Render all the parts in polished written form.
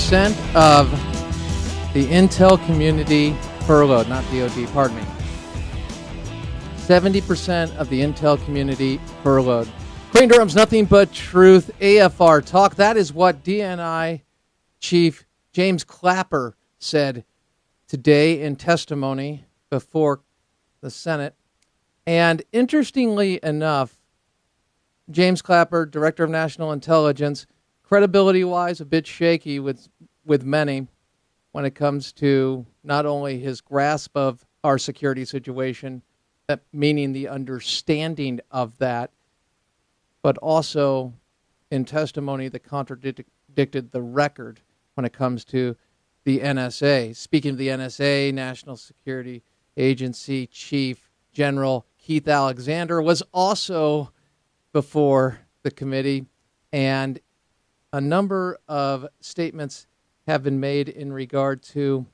70% of the intel community furloughed, not DOD, pardon me. 70% of the intel community furloughed. Crane Durham's Nothing But Truth, AFR Talk. That is what DNI Chief James Clapper said today in testimony before the Senate. And interestingly enough, James Clapper, Director of National Intelligence, credibility-wise, a bit shaky with many when it comes to not only his grasp of our security situation, meaning the understanding of that, but also in testimony that contradicted the record when it comes to the NSA. Speaking of the NSA, National Security Agency Chief General Keith Alexander was also before the committee, and a number of statements have been made in regard to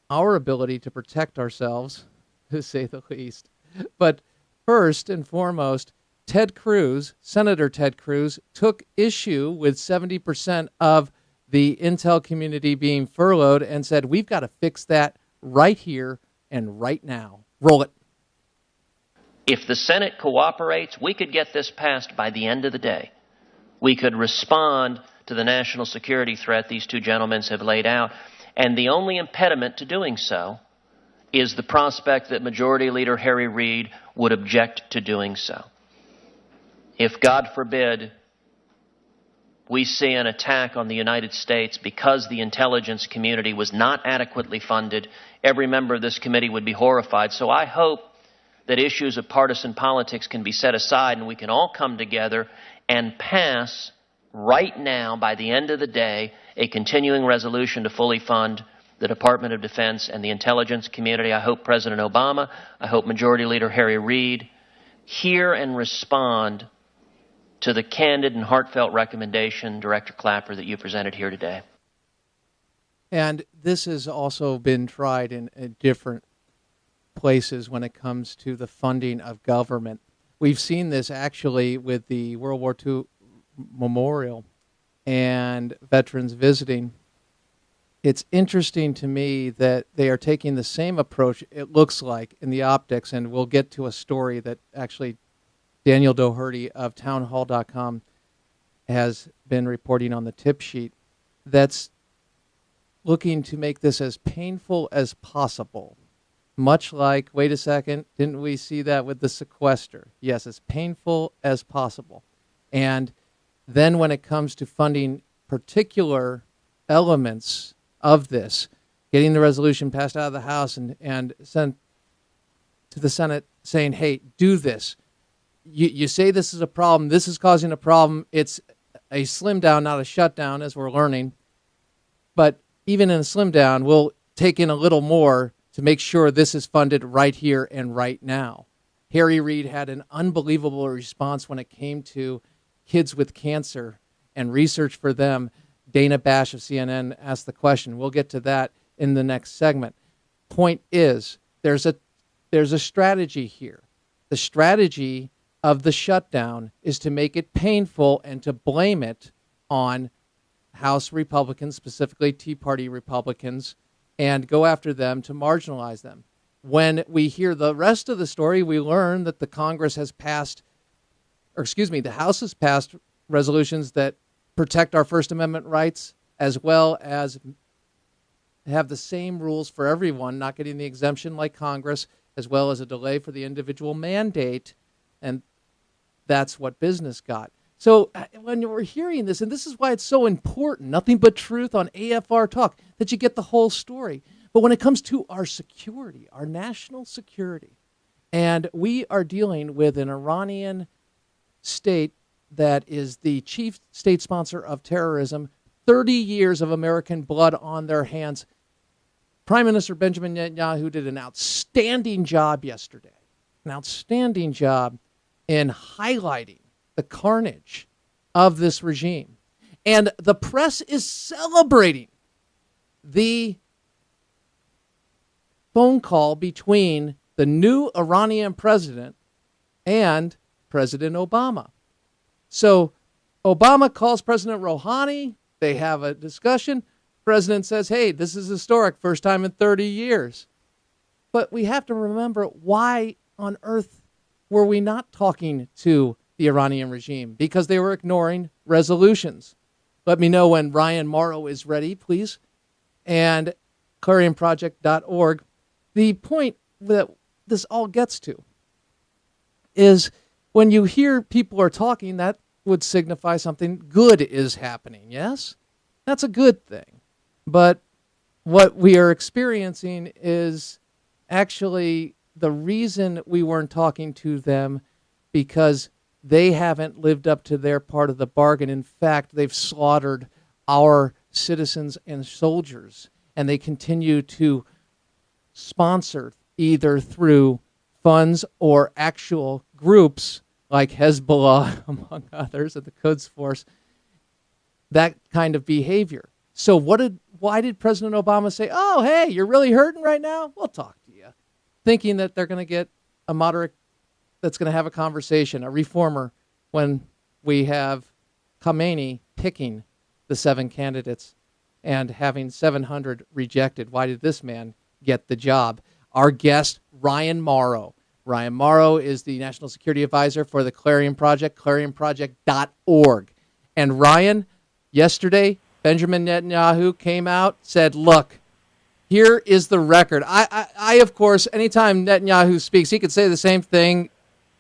our ability to protect ourselves, to say the least. But first and foremost, Ted Cruz, Senator Ted Cruz, took issue with 70% of the intel community being furloughed and said, we've got to fix that right here and right now. Roll it. If the Senate cooperates, we could get this passed by the end of the day. We could respond to the national security threat these two gentlemen have laid out, and the only impediment to doing so is the prospect that Majority Leader Harry Reid would object to doing so. If, God forbid, we see an attack on the United States because the intelligence community was not adequately funded, every member of this committee would be horrified. So I hope that issues of partisan politics can be set aside and we can all come together and pass right now, by the end of the day, a continuing resolution to fully fund the Department of Defense and the intelligence community. I hope President Obama, I hope Majority Leader Harry Reid hear and respond to the candid and heartfelt recommendation, Director Clapper, that you presented here today. And this has also been tried in different places when it comes to the funding of government. We've seen this actually with the World War II Memorial and veterans visiting. It's interesting to me that they are taking the same approach, it looks like, in the optics, and we'll get to a story that actually Daniel Doherty of townhall.com has been reporting on the tip sheet, that's looking to make this as painful as possible. Much like, wait a second, didn't we see that with the sequester? Yes, as painful as possible. And then when it comes to funding particular elements of this, getting the resolution passed out of the House and sent to the Senate saying, hey, do this. You say this is a problem. This is causing a problem. It's a slim down, not a shutdown, as we're learning. But even in a slim down, we'll take in a little more to make sure this is funded right here and right now. Harry Reid had an unbelievable response when it came to kids with cancer and research for them. Dana Bash of CNN asked the question. We'll get to that in the next segment. Point is, there's a strategy here. The strategy of the shutdown is to make it painful and to blame it on House Republicans, specifically Tea Party Republicans, and go after them to marginalize them. When we hear the rest of the story, we learn that the House has passed resolutions that protect our First Amendment rights, as well as have the same rules for everyone, not getting the exemption like Congress, as well as a delay for the individual mandate, and that's what business got. So when we're hearing this, and this is why it's so important, Nothing But Truth on AFR Talk, that you get the whole story. But when it comes to our security, our national security, and we are dealing with an Iranian state that is the chief state sponsor of terrorism, 30 years of American blood on their hands. Prime Minister Benjamin Netanyahu did an outstanding job yesterday, an outstanding job in highlighting the carnage of this regime. And the press is celebrating the phone call between the new Iranian president and President Obama. So Obama calls President Rouhani. They have a discussion. president says, hey, this is historic, first time in 30 years. But we have to remember, why on earth were we not talking to the Iranian regime? Because they were ignoring resolutions. Let me know when Ryan Mauro is ready, please. And clarionproject.org. The point that this all gets to is when you hear people are talking, that would signify something good is happening, yes? That's a good thing. But what we are experiencing is actually the reason we weren't talking to them because they haven't lived up to their part of the bargain. In fact, they've slaughtered our citizens and soldiers, and they continue to sponsor either through funds or actual groups like Hezbollah, among others, at the Quds Force, that kind of behavior. So why did President Obama say, oh, hey, you're really hurting right now? We'll talk to you. Thinking that they're going to get a moderate that's going to have a conversation, a reformer, when we have Khamenei picking the 7 candidates and having 700 rejected. Why did this man get the job? Our guest, Ryan Mauro. Ryan Mauro is the National Security Advisor for the Clarion Project, clarionproject.org. And Ryan, yesterday, Benjamin Netanyahu came out, said, look, here is the record. I of course, anytime Netanyahu speaks, he could say the same thing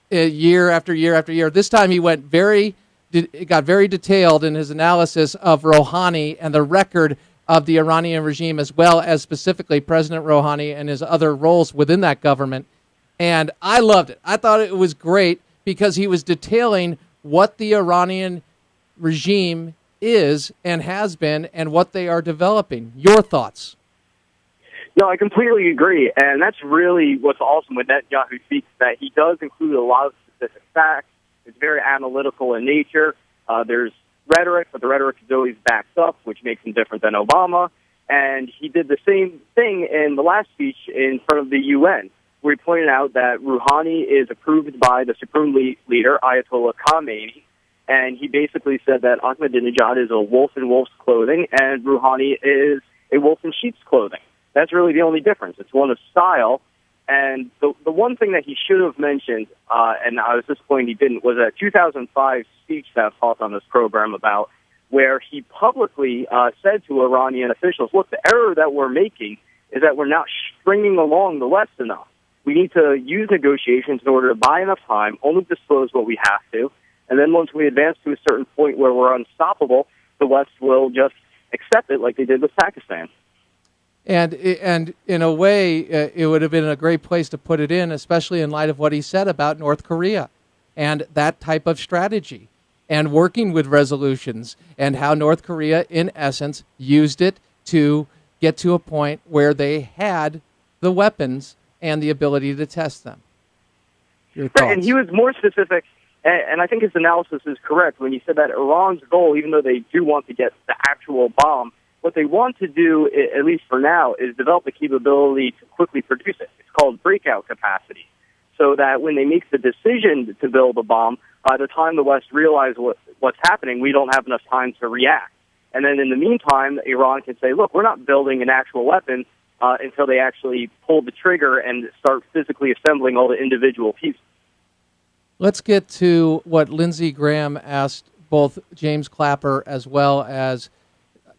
year after year after year. This time he got very detailed in his analysis of Rouhani and the record of the Iranian regime, as well as specifically President Rouhani and his other roles within that government. And I loved it. I thought it was great because he was detailing what the Iranian regime is and has been and what they are developing. Your thoughts? No, I completely agree, and that's really what's awesome with Netanyahu speaks, that he does include a lot of specific facts. It's very analytical in nature. There's rhetoric, but the rhetoric is always backed up, which makes him different than Obama. And he did the same thing in the last speech in front of the UN, where he pointed out that Rouhani is approved by the supreme leader, Ayatollah Khamenei, and he basically said that Ahmadinejad is a wolf in wolf's clothing and Rouhani is a wolf in sheep's clothing. That's really the only difference. It's one of style. And the one thing that he should have mentioned, and I was disappointed he didn't, was a 2005 speech that I've talked on this program about, where he publicly said to Iranian officials, look, the error that we're making is that we're not stringing along the West enough. We need to use negotiations in order to buy enough time, only disclose what we have to, and then once we advance to a certain point where we're unstoppable, the West will just accept it like they did with Pakistan. And in a way, it would have been a great place to put it in, especially in light of what he said about North Korea and that type of strategy and working with resolutions and how North Korea, in essence, used it to get to a point where they had the weapons and the ability to test them. Your thoughts? Right, and he was more specific, and I think his analysis is correct when he said that Iran's goal, even though they do want to get the actual bomb, what they want to do, at least for now, is develop the capability to quickly produce it. It's called breakout capacity, so that when they make the decision to build a bomb, by the time the West realizes what's happening, we don't have enough time to react. And then in the meantime, Iran can say, look, we're not building an actual weapon until they actually pull the trigger and start physically assembling all the individual pieces. Let's get to what Lindsey Graham asked both James Clapper as well as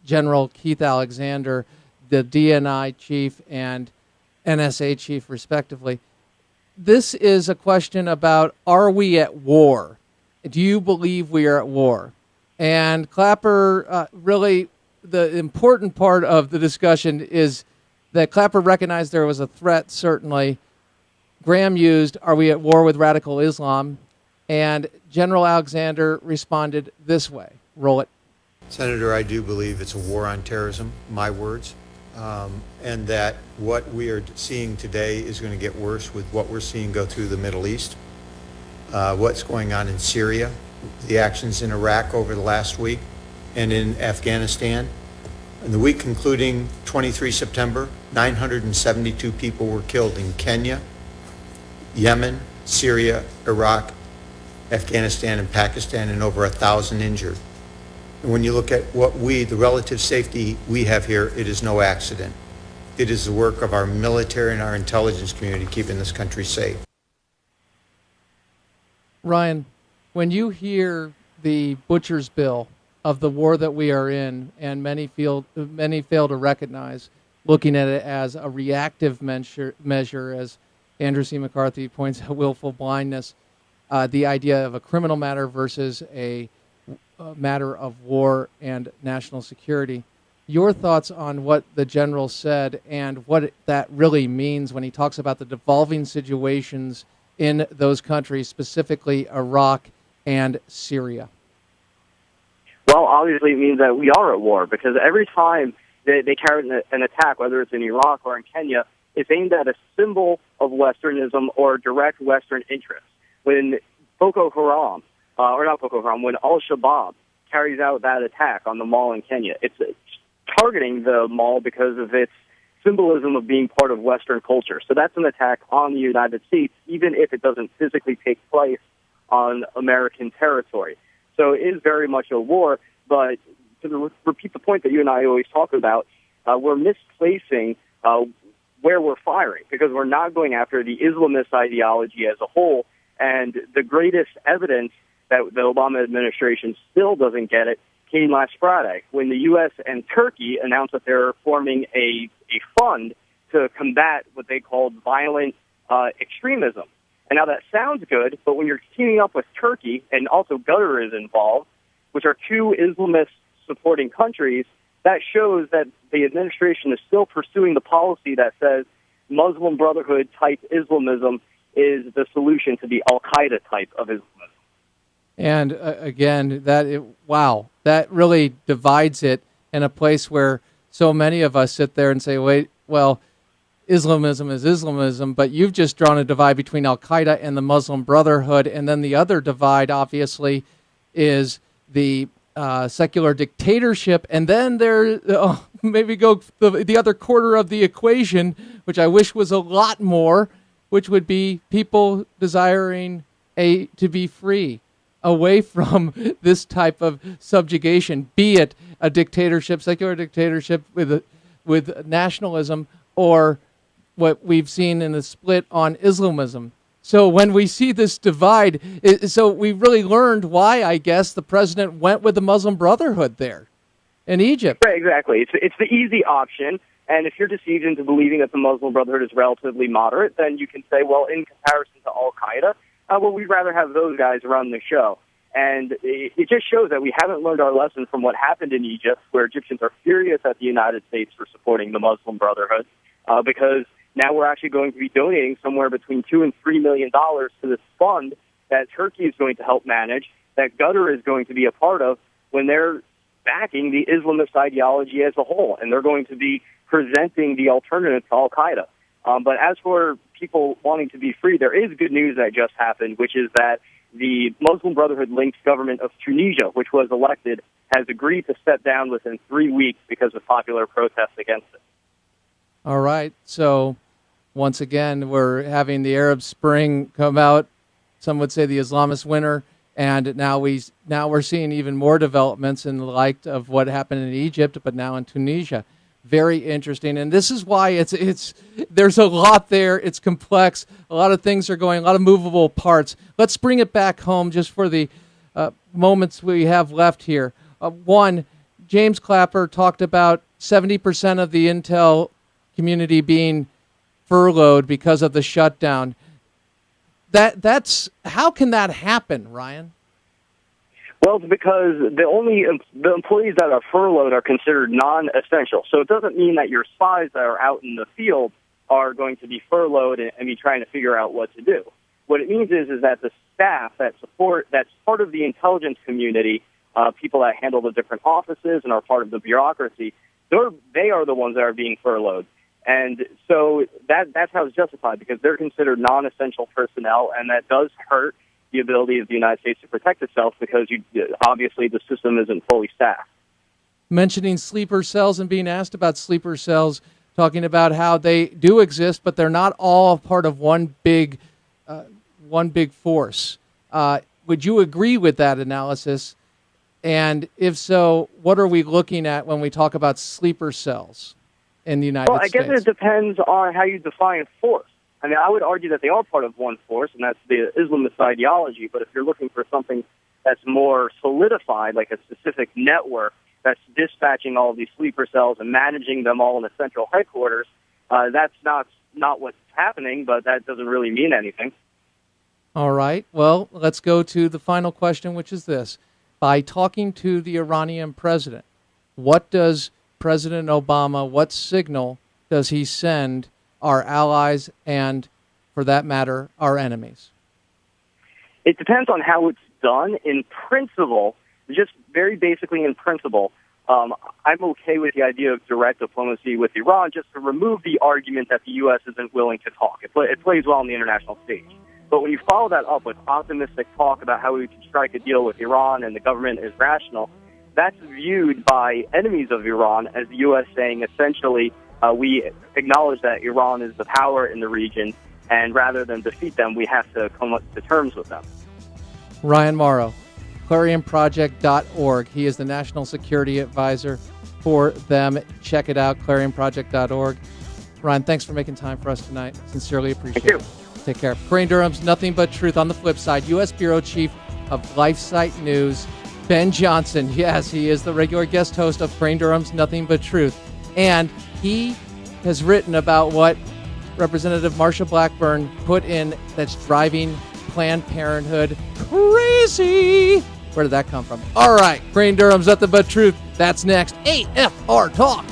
General Keith Alexander, the DNI chief and NSA chief, respectively. This is a question about, are we at war? Do you believe we are at war? And Clapper, really, the important part of the discussion is that Clapper recognized there was a threat, certainly. Graham used, are we at war with radical Islam? And General Alexander responded this way. Roll it. Senator, I do believe it's a war on terrorism, my words, and that what we are seeing today is going to get worse with what we're seeing go through the Middle East, what's going on in Syria, the actions in Iraq over the last week, and in Afghanistan. In the week concluding 23 September, 972 people were killed in Kenya, Yemen, Syria, Iraq, Afghanistan, and Pakistan, and over 1,000 injured. And when you look at the relative safety we have here, it is no accident. It is the work of our military and our intelligence community keeping this country safe. Ryan, when you hear the butcher's bill of the war that we are in, and many fail to recognize, looking at it as a reactive measure, as Andrew C. McCarthy points out, willful blindness, the idea of a criminal matter versus a matter of war and national security. Your thoughts on what the general said and what that really means when he talks about the devolving situations in those countries, specifically Iraq and Syria? Well, obviously it means that we are at war, because every time they carry an attack, whether it's in Iraq or in Kenya, it's aimed at a symbol of Westernism or direct Western interest. When Boko Haram, when Al-Shabaab carries out that attack on the mall in Kenya, it's targeting the mall because of its symbolism of being part of Western culture. So that's an attack on the United States, even if it doesn't physically take place on American territory. So it is very much a war, but to repeat the point that you and I always talk about, we're misplacing where we're firing, because we're not going after the Islamist ideology as a whole. And the greatest evidence that the Obama administration still doesn't get it came last Friday when the U.S. and Turkey announced that they're forming a fund to combat what they called violent extremism. And now that sounds good, but when you're teaming up with Turkey, and also Qatar is involved, which are two Islamist-supporting countries, that shows that the administration is still pursuing the policy that says Muslim Brotherhood-type Islamism is the solution to the Al-Qaeda type of Islamism. And again, that really divides it in a place where so many of us sit there and say, wait, well, Islamism is Islamism, but you've just drawn a divide between Al-Qaeda and the Muslim Brotherhood, and then the other divide, obviously, is the secular dictatorship, and then there, maybe go the other quarter of the equation, which I wish was a lot more, which would be people desiring to be free, away from this type of subjugation, be it a dictatorship, secular dictatorship with nationalism, or what we've seen in the split on Islamism. So when we see this divide, so we really learned why, I guess, the president went with the Muslim Brotherhood there in Egypt. Right, exactly. It's the easy option, and if you're deceived into believing that the Muslim Brotherhood is relatively moderate, then you can say, well, in comparison to Al-Qaeda, we'd rather have those guys run the show. And it just shows that we haven't learned our lesson from what happened in Egypt, where Egyptians are furious at the United States for supporting the Muslim Brotherhood, because now we're actually going to be donating somewhere between $2 and $3 million to this fund that Turkey is going to help manage, that Qatar is going to be a part of, when they're backing the Islamist ideology as a whole, and they're going to be presenting the alternative to Al-Qaeda. But as for people wanting to be free, there is good news that just happened, which is that the Muslim Brotherhood-linked government of Tunisia, which was elected, has agreed to step down within 3 weeks because of popular protests against it. All right. So once again, we're having the Arab Spring come out. Some would say the Islamist winter. And now we're seeing even more developments in the light of what happened in Egypt, but now in Tunisia. Very interesting. And this is why there's a lot there. It's complex. A lot of things are going, a lot of movable parts. Let's bring it back home just for the moments we have left here. One, James Clapper talked about 70% of the Intel community being furloughed because of the shutdown. That's how can that happen, Ryan? Well, it's because the employees that are furloughed are considered non-essential. So it doesn't mean that your spies that are out in the field are going to be furloughed and be trying to figure out what to do. What it means is that the staff that's part of the intelligence community, people that handle the different offices and are part of the bureaucracy, they are the ones that are being furloughed. And so that's how it's justified, because they're considered non-essential personnel, and that does hurt the ability of the United States to protect itself, because obviously the system isn't fully staffed. Mentioning sleeper cells and being asked about sleeper cells, talking about how they do exist, but they're not all part of one big force. Would you agree with that analysis? And if so, what are we looking at when we talk about sleeper cells in the United States? Well, I guess it depends on how you define force. I mean, I would argue that they are part of one force, and that's the Islamist ideology. But if you're looking for something that's more solidified, like a specific network that's dispatching all of these sleeper cells and managing them all in a central headquarters, that's not what's happening, but that doesn't really mean anything. All right. Well, let's go to the final question, which is this. By talking to the Iranian president, what does President Obama, what signal does he send our allies and, for that matter, our enemies? It depends on how it's done. In principle, just very basically in principle, I'm okay with the idea of direct diplomacy with Iran just to remove the argument that the U.S. isn't willing to talk. It plays well on the international stage. But when you follow that up with optimistic talk about how we can strike a deal with Iran and the government is rational, that's viewed by enemies of Iran as the U.S. saying essentially we acknowledge that Iran is the power in the region, and rather than defeat them, we have to come to terms with them. Ryan Mauro, ClarionProject.org. He is the National Security Advisor for them. Check it out, ClarionProject.org. Ryan, thanks for making time for us tonight. Sincerely appreciate it. Take care. Crane Durham's Nothing But Truth. On the flip side, U.S. Bureau Chief of LifeSite News, Ben Johnson. Yes, he is the regular guest host of Crane Durham's Nothing But Truth. And he has written about what Representative Marsha Blackburn put in that's driving Planned Parenthood crazy. Where did that come from? All right, Crane Durham's Nothing But Truth. That's next. AFR Talk.